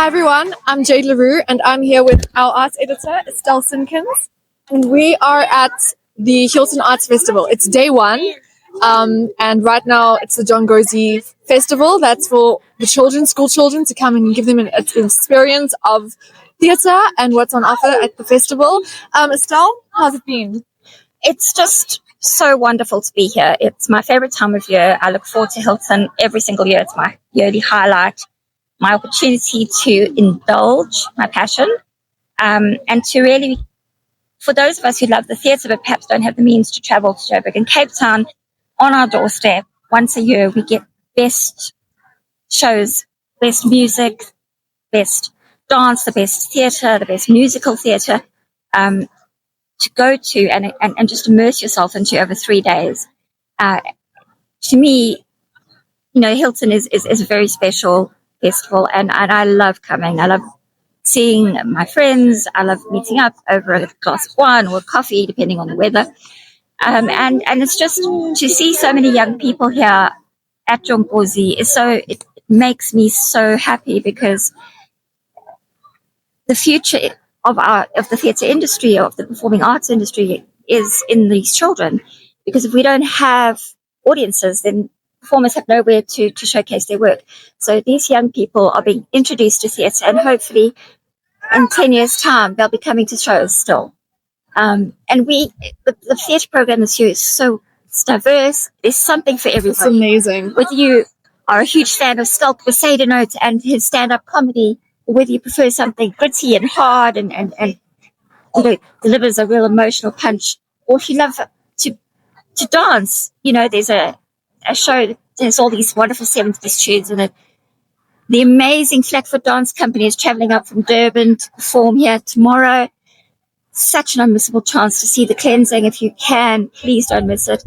everyone, I'm Jade Roux and I'm here with our arts editor, Sinkins. And we are at the Hilton Arts Festival. It's day one, and right now it's the Jongozi Festival. That's for the children, school children, to come and give them an experience of theatre and what's on offer at the festival. Estelle, how's it been? It's just so wonderful to be here. It's my favorite time of year. I look forward to Hilton every single year. It's my yearly highlight, my opportunity to indulge my passion, and to really, for those of us who love the theatre but perhaps don't have the means to travel to Joburg and Cape Town, on our doorstep, once a year, we get best shows, best music, best dance, the best theatre, the best musical theatre, to go to and just immerse yourself into over 3 days. To me, Hilton is a very special festival, and I love coming. I love seeing my friends. I love meeting up over a glass of wine or coffee, depending on the weather. And it's just to see so many young people here at Jongozi it makes me so happy, because the future of the theatre industry, of the performing arts industry, is in these children. Because if we don't have audiences, then performers have nowhere to showcase their work. So these young people are being introduced to theatre, and hopefully in 10 years' time, they'll be coming to shows still. And the theatre program this year is so diverse. There's something for everybody. It's amazing. Whether you are a huge fan of Skulk Note and his stand-up comedy, or whether you prefer something gritty and hard and delivers a real emotional punch, or if you love to dance, there's a show that has all these wonderful 70s tunes in it. The amazing Flatfoot Dance Company is travelling up from Durban to perform here tomorrow. Such an unmissable chance to see the cleansing. If you can, please don't miss it.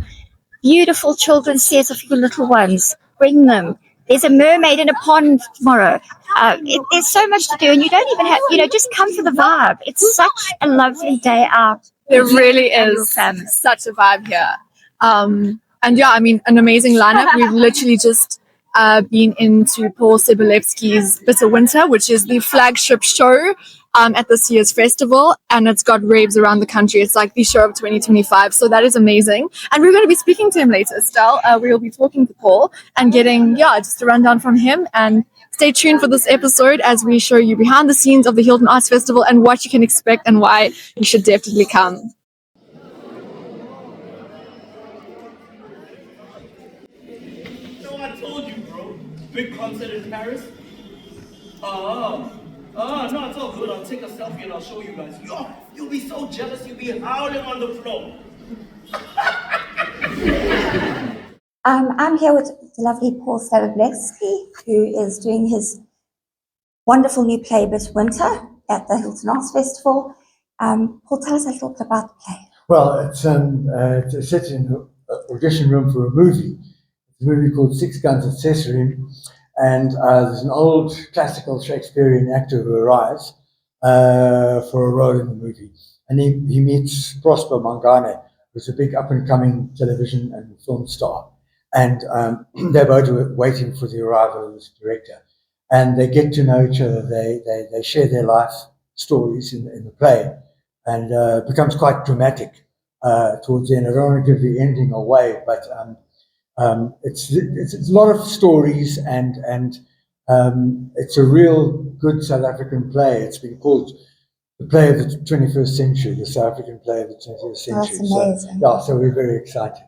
Beautiful children's theatre for your little ones. Bring them. There's a mermaid in a pond tomorrow. There's so much to do, and you don't even have, just come for the vibe. It's such a lovely day out. There really is such a vibe here. And yeah, an amazing lineup. We've literally just been into Paul Slabolepsky's Bitter Winter, which is the flagship show at this year's festival, and it's got raves around the country. It's like the show of 2025, so that is amazing. And we're going to be speaking to him later, Estelle. We'll be talking to Paul and getting, just a rundown from him. And stay tuned for this episode as we show you behind the scenes of the Hilton Arts Festival and what you can expect and why you should definitely come. I told you, bro. Big concert in Paris. No, it's all good. I'll take a selfie and I'll show you guys. You'll be so jealous, you'll be howling on the floor. I'm here with the lovely Paul Slabolepszy, who is doing his wonderful new play, Bitter Winter, at the Hilton Arts Festival. Paul, tell us a little bit about the play. Well, it's set in an audition room for a movie. It's a movie called Six Guns at Caesarea, and there's an old classical Shakespearean actor who arrives for a role in the movie. And he meets Prosper Mangane, who's a big up-and-coming television and film star. And they're both waiting for the arrival of this director. And they get to know each other. They share their life stories in the play. And it becomes quite dramatic towards the end. I don't want to give the ending away, but it's a lot of stories, and it's a real good South African play. It's been called the play of the 21st century, the South African play of the 20th century. That's amazing. So we're very excited.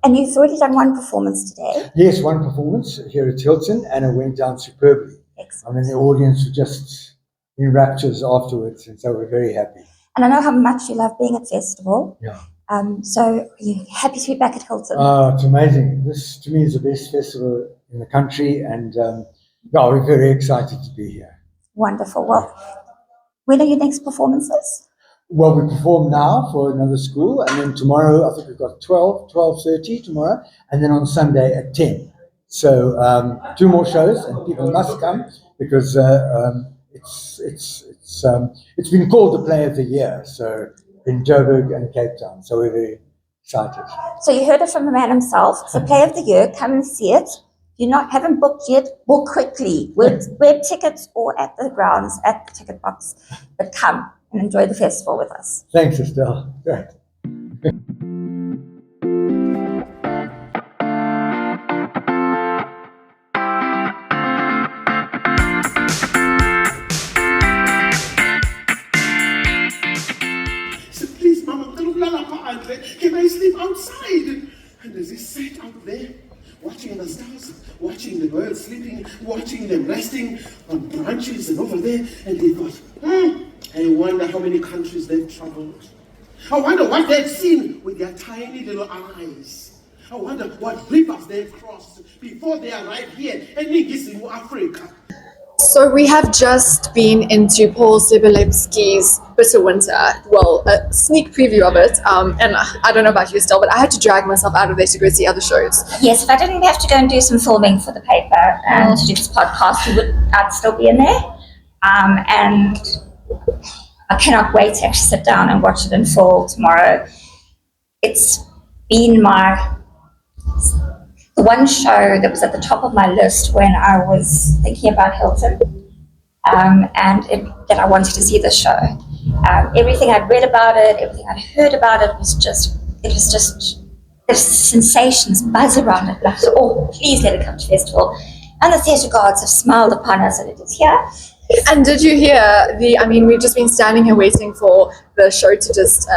And you've already done one performance today? Yes, one performance here at Hilton, and it went down superbly. Excellent. The audience were just in raptures afterwards, and so we're very happy. And I know how much you love being at festival. Yeah. So are you happy to be back at Hilton? It's amazing. This, to me, is the best festival in the country, and we're very excited to be here. Wonderful. Well, when are your next performances? Well, we perform now for another school, and then tomorrow, I think we've got 12:30 tomorrow, and then on Sunday at 10. So 2 more shows, and people must come, because it's been called the Play of the Year, so in Joburg and Cape Town. So we're very excited. So you heard it from the man himself. It's the Play of the Year. Come and see it. If you haven't booked yet, book quickly. Web tickets or at the grounds, at the ticket box. But come and enjoy the festival with us. Thanks, Estelle. Great. He said, please, Mama, can I sleep outside? And as he sat out there, watching the stars, watching the birds sleeping, watching them resting on branches and over there, and he thought, I wonder how many countries they've traveled. I wonder what they've seen with their tiny little eyes. I wonder what rivers they've crossed before they arrived here in Ningizimu, Africa. So we have just been into Paul Slabolepsky's Bitter Winter. Well, a sneak preview of it. And I don't know about you still, but I had to drag myself out of there to go see other shows. Yes, if I didn't have to go and do some filming for the paper and to do this podcast, I'd still be in there. And I cannot wait to actually sit down and watch it in full tomorrow. It's been the one show that was at the top of my list when I was thinking about Hilton, that I wanted to see this show. Everything I'd read about it, everything I'd heard about it was just the sensations buzz around it. Like, oh, please let it come to festival. And the theatre gods have smiled upon us, and it is here. And did you hear we've just been standing here waiting for the show to just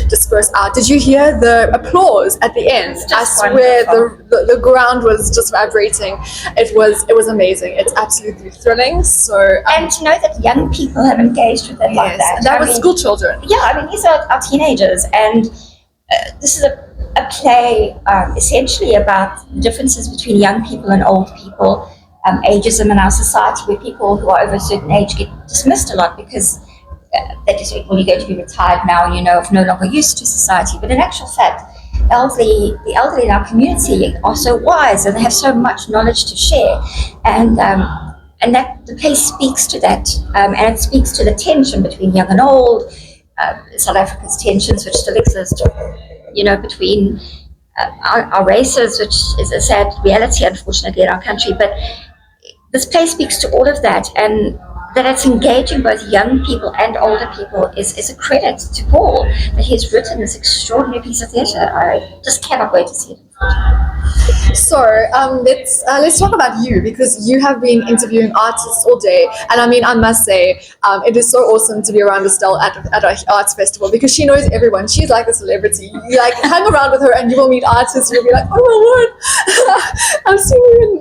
disperse out. Did you hear the applause at the end? I swear the ground was just vibrating. It was amazing. It's absolutely thrilling. So and to know that young people have engaged with it like that. That was school children. Yeah, these are our teenagers, and this is a play essentially about the differences between young people and old people. Ageism in our society, where people who are over a certain age get dismissed a lot because they just say, well, you're going to be retired now and of no longer used to society. But in actual fact, the elderly in our community are so wise and they have so much knowledge to share. And that the play speaks to that, and it speaks to the tension between young and old, South Africa's tensions, which still exist, between our races, which is a sad reality, unfortunately, in our country. But this play speaks to all of that, and that it's engaging both young people and older people is a credit to Paul, that he's written this extraordinary piece of theatre. I just cannot wait to see it. So let's talk about you, because you have been interviewing artists all day, and I must say it is so awesome to be around Estelle at our arts festival, because she knows everyone. She's like a celebrity. You hang around with her and you will meet artists. You'll be like, oh my word, I've seen you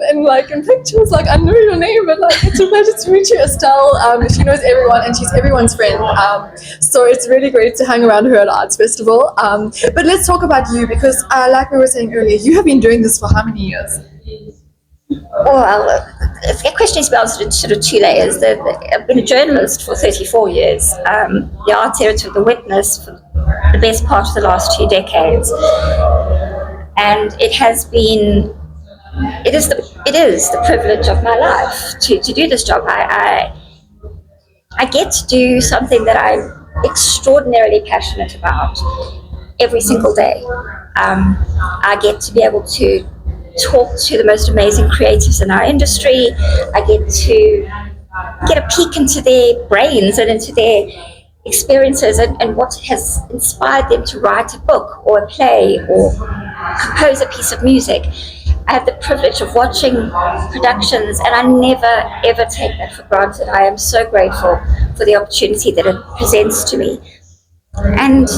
in pictures. I know your name, but it's a pleasure to meet you, Estelle. She knows everyone and she's everyone's friend. So it's really great to hang around her at arts festival. But let's talk about you, because like we were saying earlier, you have been doing this for how many years? Well, the question is about sort of two layers. I've been a journalist for 34 years, the arts editor of The Witness for the best part of the last 2 decades, and it is the privilege of my life to do this job. I get to do something that I'm extraordinarily passionate about every single day. I get to be able to talk to the most amazing creatives in our industry. I get to get a peek into their brains and into their experiences and what has inspired them to write a book or a play or compose a piece of music. I have the privilege of watching productions, and I never ever take that for granted. I am so grateful for the opportunity that it presents to me. And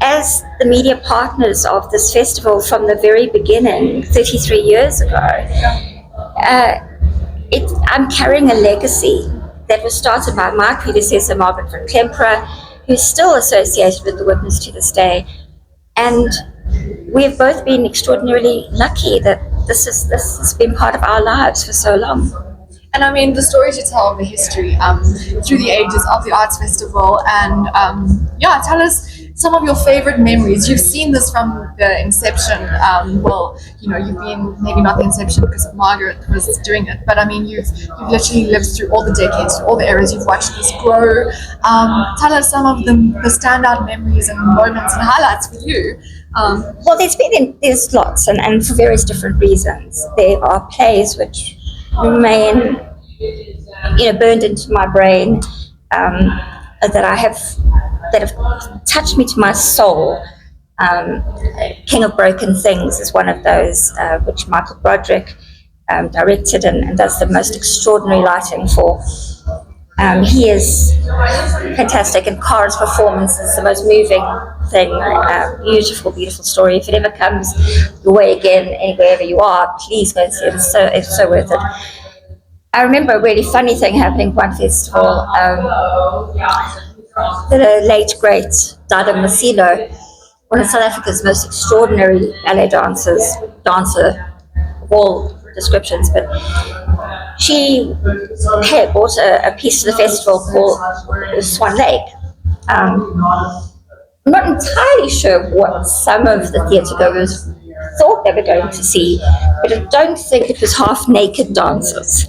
as the media partners of this festival from the very beginning, 33 years ago, I'm carrying a legacy that was started by my predecessor, Margaret van Klemperer, who's still associated with The Witness to this day. And we've both been extraordinarily lucky that this has been part of our lives for so long. And the stories you tell of the history through the ages of the Arts Festival, and tell us some of your favorite memories. You've seen this from the inception. Well, you know, you've been maybe not the inception because of Margaret was doing it, but I mean, you've literally lived through all the decades, through all the eras. You've watched this grow. Tell us some of the standout memories and moments and highlights for you. Well, there's lots, and for various different reasons. There are plays which remain, burned into my brain, that have touched me to my soul. King of Broken Things is one of those, which Michael Broderick directed and does the most extraordinary lighting for. He is fantastic, and Cara's performance is the most moving thing. Beautiful, beautiful story. If it ever comes your way again, wherever you are, please go and see it. It's so worth it. I remember a really funny thing happening at one festival. The late, great Dada Masilo, one of South Africa's most extraordinary ballet dancer of all descriptions, but she had brought a piece to the festival called Swan Lake. I'm not entirely sure what some of the theatre goers thought they were going to see, but I don't think it was half-naked dancers.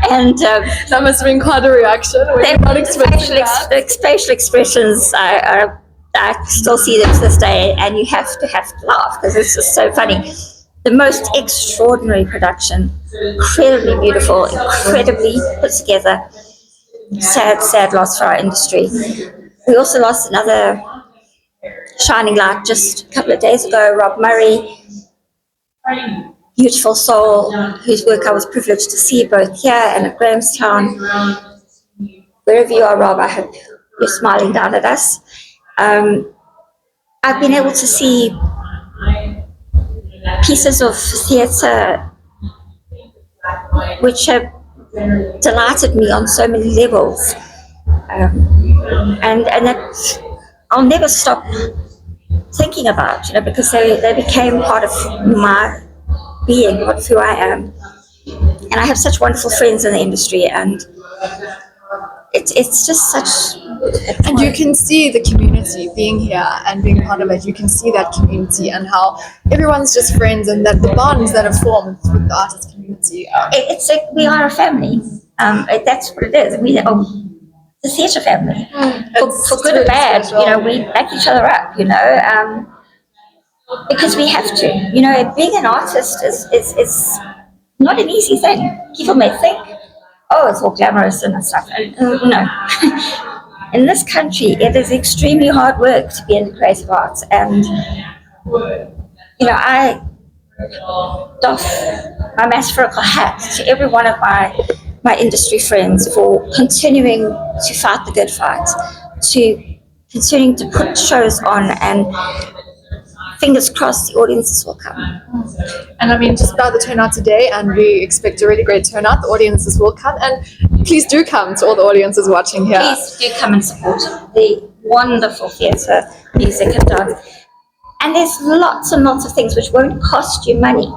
And that must have been quite a reaction. Facial expressions, I still see them to this day, and you have to laugh because it's just so funny. The most extraordinary production, incredibly beautiful, incredibly put together. Sad loss for our industry. We also lost another shining light just a couple of days ago, Rob Murray, beautiful soul, whose work I was privileged to see both here and at Grahamstown. Wherever you are, Rob, I hope you're smiling down at us. I've been able to see pieces of theatre which have delighted me on so many levels, and that I'll never stop thinking about, because they became part of my being, part of who I am. And I have such wonderful friends in the industry, and it's just such. And you can see the community being here and being part of it. You can see that community and how everyone's just friends, and that the bonds that have formed with the artist community. It's like we are a family. That's what it is. We are the theatre family. For good or bad, we back each other up. Because we have to. Being an artist is not an easy thing. People may think, oh, it's all glamorous and stuff. No. In this country, it is extremely hard work to be in the creative arts, and I doff my metaphorical hat to every one of my industry friends for continuing to fight the good fight, to continuing to put shows on, and fingers crossed the audiences will come. And I mean, just about the turnout today, and we expect a really great turnout. The audiences will come, and please do come to all the audiences watching here. Please do come and support the wonderful theatre, music and dance. And there's lots and lots of things which won't cost you money.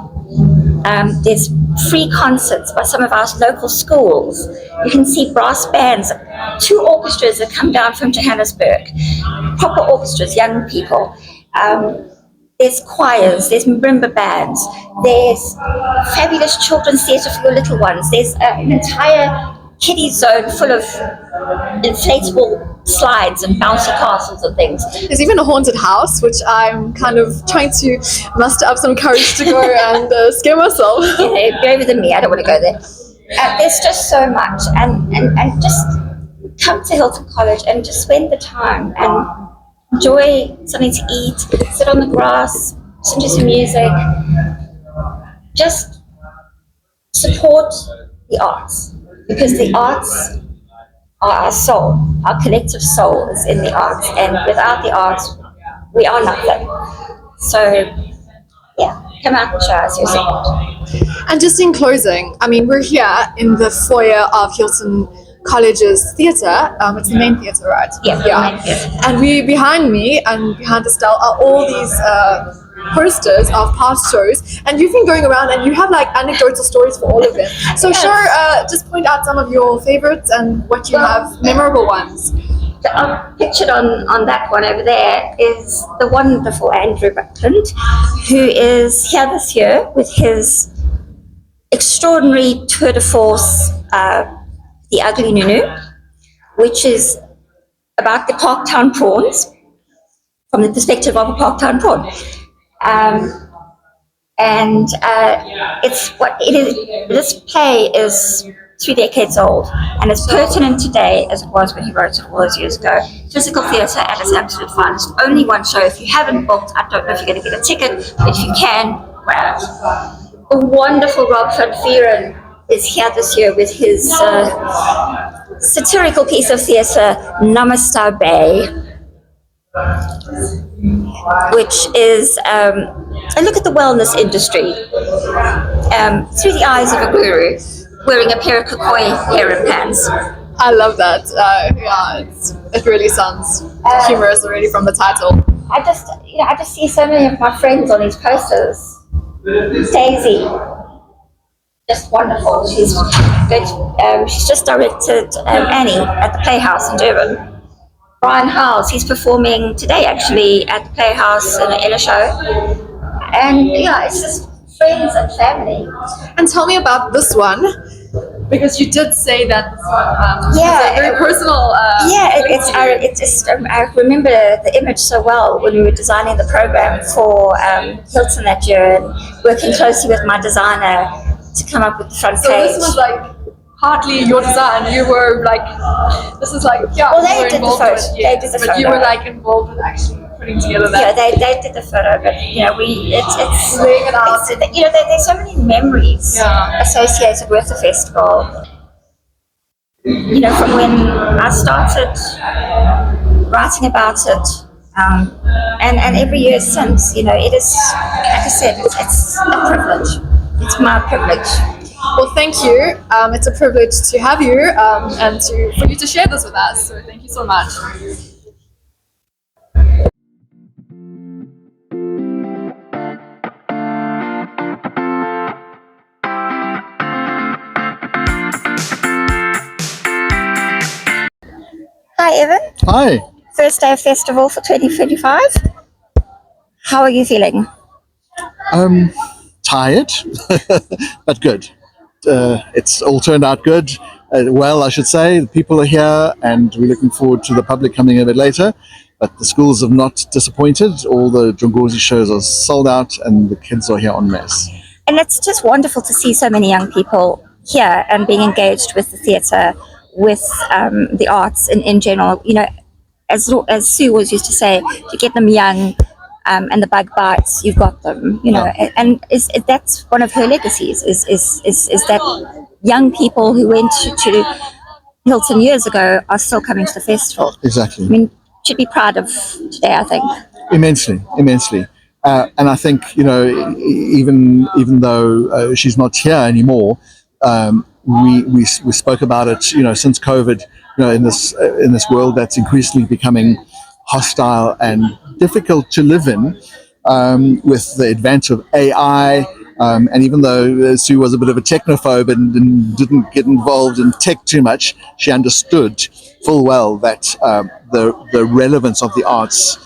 There's free concerts by some of our local schools. You can see brass bands, 2 orchestras that come down from Johannesburg, proper orchestras, young people. There's choirs, there's marimba bands, there's fabulous children's theatre for your little ones. There's an entire kiddie zone full of inflatable slides and bouncy castles and things. There's even a haunted house, which I'm kind of trying to muster up some courage to go and scare myself. Go over than me, I don't want to go there. There's just so much, and just come to Hilton College and just spend the time and enjoy something to eat, sit on the grass, listen to some music. Just support the arts, because the arts are our soul. Our collective soul is in the arts, and without the arts, we are nothing. So, yeah, come out and show us your support. And just in closing, I mean, we're here in the foyer of Hilton College's theatre. It's the main theatre, right? Yeah. Main theatre. And behind me and behind Estelle are all these posters of past shows, and you've been going around and you have like anecdotal stories for all of them. So just point out some of your favorites and what you have, memorable ones. pictured on that one over there is the wonderful Andrew Buckland, who is here this year with his extraordinary tour de force, The Ugly Nunu, which is about the Parktown prawns from the perspective of a Parktown prawn. It's what it is. This play is 2 decades old and it's pertinent today as it was when he wrote it all those years ago. Physical theatre at its absolute finest. Only one show. If you haven't booked, I don't know if you're going to get a ticket, but if you can, grab it. The wonderful Rob van Vieren is here this year with his satirical piece of theatre, Namaste Bay, which is a look at the wellness industry through the eyes of a guru wearing a pair of Kakoi hair and pants. I love that. It really sounds humorous already from the title. I just see so many of my friends on these posters. Daisy, just wonderful. She's good. She's just directed Annie at the Playhouse in Durban. Brian Howes, he's performing today actually at the Playhouse in a show. And yeah, it's just friends and family. And tell me about this one, because you did say that it's a very personal. I remember the image so well when we were designing the program for Hilton that year and working closely with my designer to come up with the front page. So this was like partly your design. You were like, this is like, well, they did the photo. They did the photo. But you were like involved with actually putting together that. Yeah, they did the photo, but it's laying it out. There's so many memories associated with the festival. From when I started writing about it, and every year since, it is, like I said, it's a privilege. It's my privilege. Well, thank you. It's a privilege to have you and for you to share this with us. So thank you so much. Hi, Evan. Hi. First day of festival for 2025. How are you feeling? Tired, but good. It's all turned out good. Well, I should say. The people are here and we're looking forward to the public coming a bit later. But the schools have not disappointed. All the Jongozi shows are sold out and the kids are here en masse. And it's just wonderful to see so many young people here and being engaged with the theatre, with the arts in general. As Sue always used to say, you get them young and the bug bites, you've got them, and that's one of her legacies is that young people who went to Hilton years ago are still coming to the festival. Exactly. I mean, should be proud of today, I think. Immensely. And I think, even though she's not here anymore, we spoke about it, since COVID, in this world that's increasingly becoming hostile and difficult to live in, with the advent of AI, and even though Sue was a bit of a technophobe and didn't get involved in tech too much, she understood full well that the relevance of the arts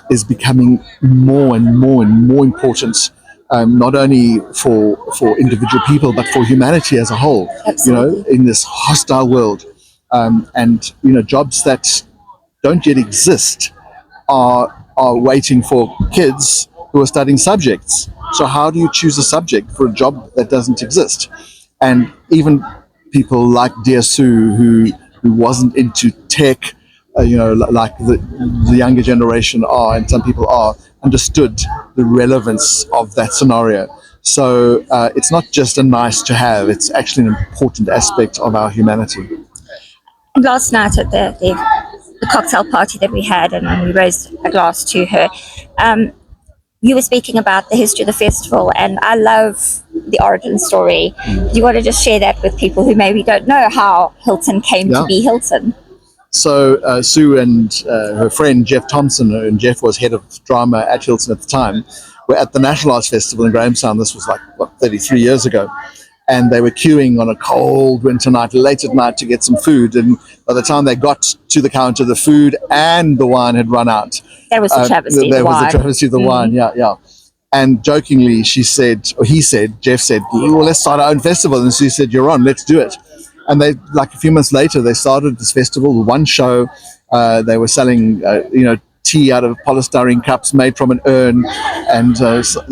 is becoming more and more important. Not only for individual people, but for humanity as a whole. Absolutely. In this hostile world, and jobs that don't yet exist are waiting for kids who are studying subjects. So how do you choose a subject for a job that doesn't exist? And even people like dear Sue, who wasn't into tech, like the younger generation are, and some people are, understood the relevance of that scenario. So it's not just a nice to have, it's actually an important aspect of our humanity. Last night at the cocktail party that we had, and we raised a glass to her, you were speaking about the history of the festival, and I love the origin story. Do you want to just share that with people who maybe don't know how Hilton came to be Hilton? So Sue and her friend Jeff Thompson, and Jeff was head of drama at Hilton at the time, were at the National Arts Festival in Grahamstown. This was 33 years ago. and they were queuing on a cold winter night, late at night, to get some food. And by the time they got to the counter, the food and the wine had run out. That was a travesty. There was a travesty of the wine, yeah. And jokingly, he said, Jeff said, well, let's start our own festival. And she said, you're on, let's do it. And they, like a few months later, they started this festival with one show. They were selling, tea out of polystyrene cups made from an urn, and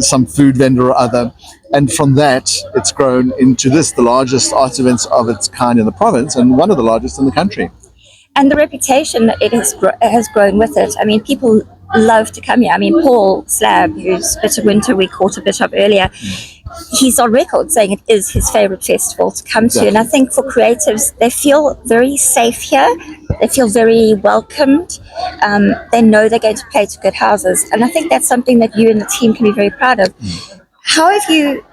some food vendor or other. And from that, it's grown into the largest arts events of its kind in the province, and one of the largest in the country. And the reputation that it has grown with it. I mean, people love to come here. I mean, Paul Slabolepszy, who's Bitter Winter we caught a bit of earlier, he's on record saying it is his favorite festival to come to. And I think for creatives, they feel very safe here. They feel very welcomed. They know they're going to play to good houses. And I think that's something that you and the team can be very proud of. How have you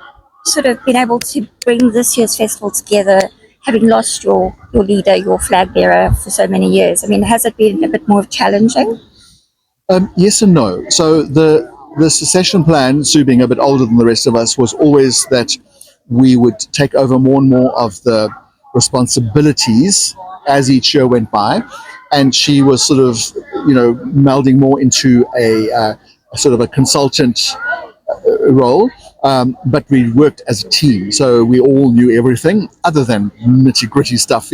sort of been able to bring this year's festival together, having lost your leader, your flag bearer for so many years? I mean, has it been a bit more challenging? Yes and no. So the succession plan, Sue being a bit older than the rest of us, was always that we would take over more and more of the responsibilities as each year went by, and she was sort of, melding more into a sort of a consultant role, but we worked as a team, so we all knew everything other than nitty-gritty stuff,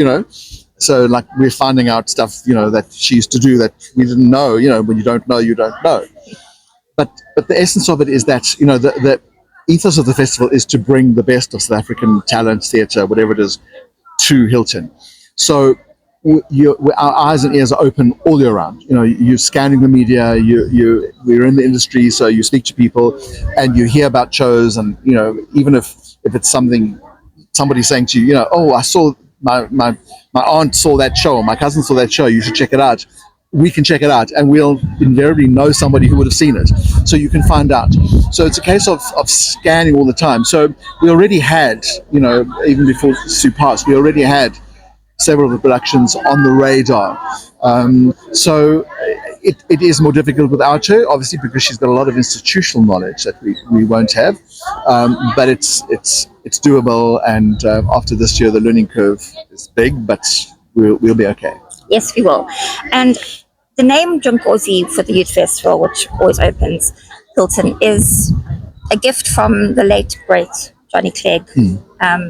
So like we're finding out stuff, that she used to do that we didn't know, when you don't know, you don't know. But the essence of it is that, the ethos of the festival is to bring the best of South African talent, theatre, whatever it is, to Hilton. So our eyes and ears are open all year round. You're scanning the media, we're in the industry, so you speak to people and you hear about shows, and, even if it's somebody saying to you, oh, I saw my aunt saw that show, my cousin saw that show, you should check it out. We can check it out, and we'll invariably know somebody who would have seen it, so you can find out. So it's a case of scanning all the time. So we already had, even before Sue passed, we already had several of the productions on the radar. So it is more difficult without her, obviously, because she's got a lot of institutional knowledge that we won't have. But it's doable, and after this year, the learning curve is big, but we'll be okay. Yes, we will. And the name Jongozi for the Youth Festival, which always opens Hilton, is a gift from the late, great Johnny Clegg.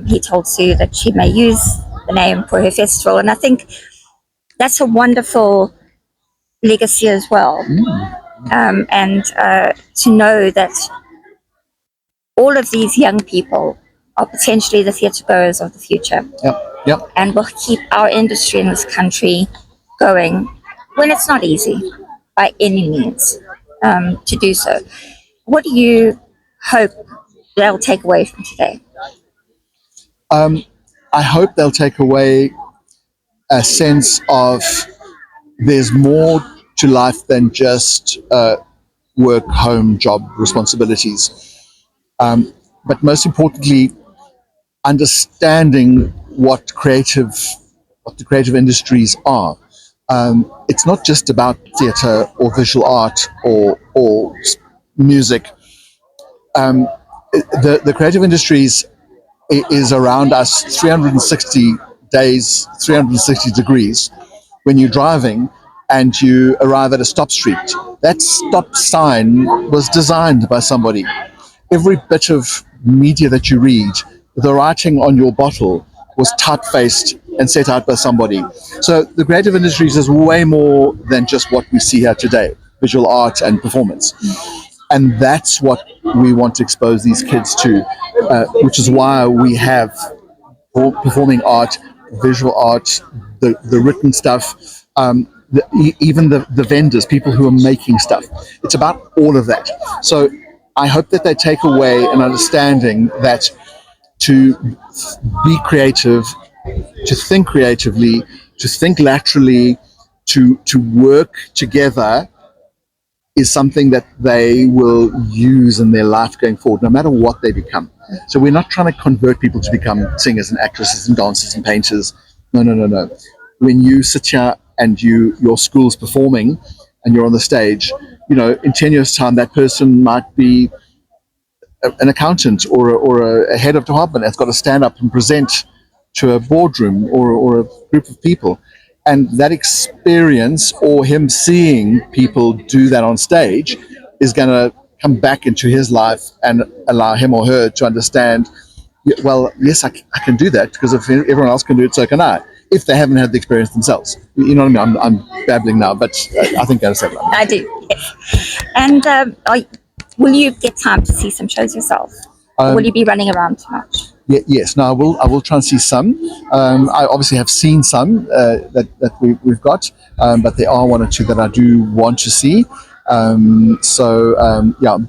He told Sue that she may use the name for her festival. And I think that's a wonderful legacy as well. And to know that all of these young people are potentially the theatre goers of the future. Yep. And will keep our industry in this country going when it's not easy by any means to do so. What do you hope they'll take away from today? I hope they'll take away a sense of there's more to life than just work, home, job responsibilities. But most importantly, understanding what the creative industries are. It's not just about theatre or visual art or music. The creative industries is around us 360 days, 360 degrees. When you're driving and you arrive at a stop street, that stop sign was designed by somebody. Every bit of media that you read, the writing on your bottle was typefaced and set out by somebody. So the creative industries is way more than just what we see here today, visual art and performance. And that's what we want to expose these kids to, which is why we have performing art, visual art, the written stuff, even the vendors, people who are making stuff. It's about all of that. So I hope that they take away an understanding that to be creative, to think creatively, to think laterally, to work together is something that they will use in their life going forward, no matter what they become. So we're not trying to convert people to become singers and actresses and dancers and painters. No. When you sit here and your school's performing and you're on the stage, in 10 years' time, that person might be an accountant or a head of department has got to stand up and present to a boardroom or a group of people. And that experience, or him seeing people do that on stage, is going to come back into his life and allow him or her to understand, well, yes, I can do that, because if everyone else can do it, so can I, if they haven't had the experience themselves. You know what I mean? I'm babbling now, but I think I understand what I mean. I do. Yes. And will you get time to see some shows yourself? Or will you be running around too much? Yes, no, I will try and see some. I obviously have seen some that we've got, but there are one or two that I do want to see. But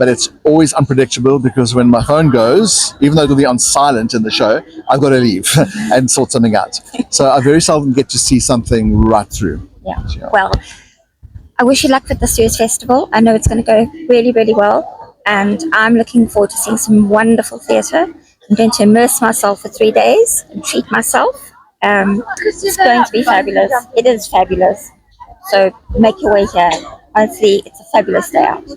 it's always unpredictable, because when my phone goes, even though it'll be on silent in the show, I've got to leave and sort something out. So I very seldom get to see something right through. Yeah. Well, I wish you luck with this year's festival. I know it's going to go really, really well, and I'm looking forward to seeing some wonderful theatre. I'm going to immerse myself for 3 days and treat myself. It's going to be fabulous. It is fabulous. So make your way here. Honestly, it's a fabulous day out.